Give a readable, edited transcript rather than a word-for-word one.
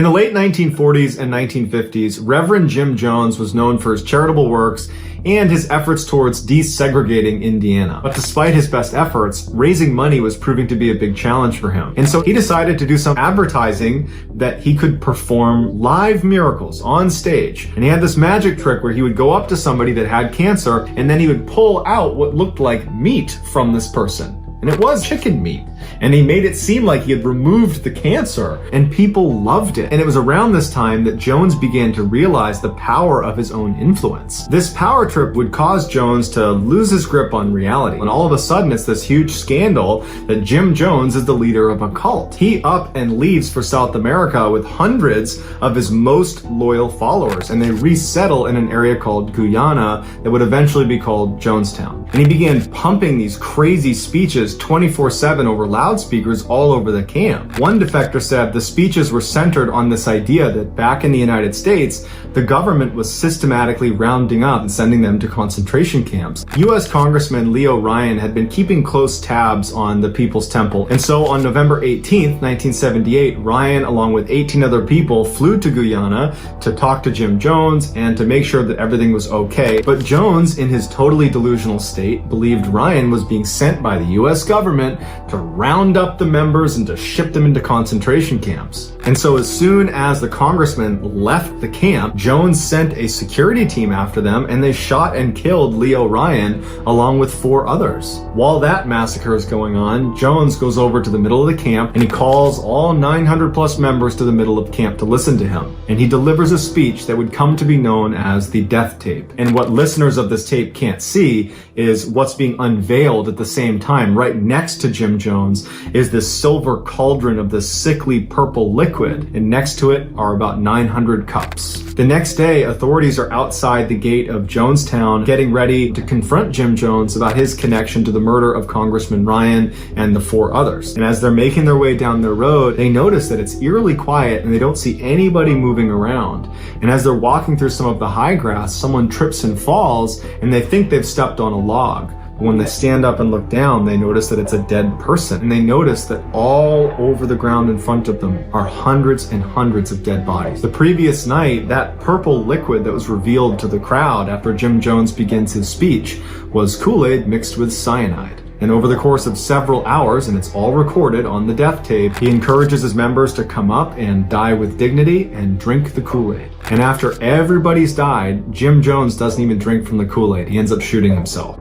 In the late 1940s and 1950s, Reverend Jim Jones was known for his charitable works and his efforts towards desegregating Indiana. But despite his best efforts, raising money was proving to be a big challenge for him. And so he decided to do some advertising that he could perform live miracles on stage. And he had this magic trick where he would go up to somebody that had cancer, and then he would pull out what looked like meat from this person. And it was chicken meat. And he made it seem like he had removed the cancer, and people loved it. And it was around this time that Jones began to realize the power of his own influence. This power trip would cause Jones to lose his grip on reality. And all of a sudden, it's this huge scandal that Jim Jones is the leader of a cult. He up and leaves for South America with hundreds of his most loyal followers, and they resettle in an area called Guyana that would eventually be called Jonestown. And he began pumping these crazy speeches 24/7 over loudspeakers all over the camp. One defector said the speeches were centered on this idea that back in the United States, the government was systematically rounding up and sending them to concentration camps. U.S. Congressman Ryan had been keeping close tabs on the People's Temple, and so on November 18th, 1978, Ryan, along with 18 other people, flew to Guyana to talk to Jim Jones and to make sure that everything was okay. But Jones, in his totally delusional state, believed Ryan was being sent by the U.S. government to round up the members and to ship them into concentration camps. And so as soon as the congressman left the camp, Jones sent a security team after them, and they shot and killed Leo Ryan along with 4 others. While that massacre is going on, Jones goes over to the middle of the camp and he calls all 900 plus members to the middle of camp to listen to him. And he delivers a speech that would come to be known as the death tape. And what listeners of this tape can't see is what's being unveiled at the same time. Right next to Jim Jones is this silver cauldron of this sickly purple liquid, and next to it are about 900 cups. The next day, authorities are outside the gate of Jonestown getting ready to confront Jim Jones about his connection to the murder of Congressman Ryan and the 4 others. And as they're making their way down the road, they notice that it's eerily quiet and they don't see anybody moving around. And as they're walking through some of the high grass, someone trips and falls, and they think they've stepped on a log. When they stand up and look down, they notice that it's a dead person. And they notice that all over the ground in front of them are hundreds and hundreds of dead bodies. The previous night, that purple liquid that was revealed to the crowd after Jim Jones begins his speech was Kool-Aid mixed with cyanide. And over the course of several hours, and it's all recorded on the death tape, he encourages his members to come up and die with dignity and drink the Kool-Aid. And after everybody's died, Jim Jones doesn't even drink from the Kool-Aid. He ends up shooting himself.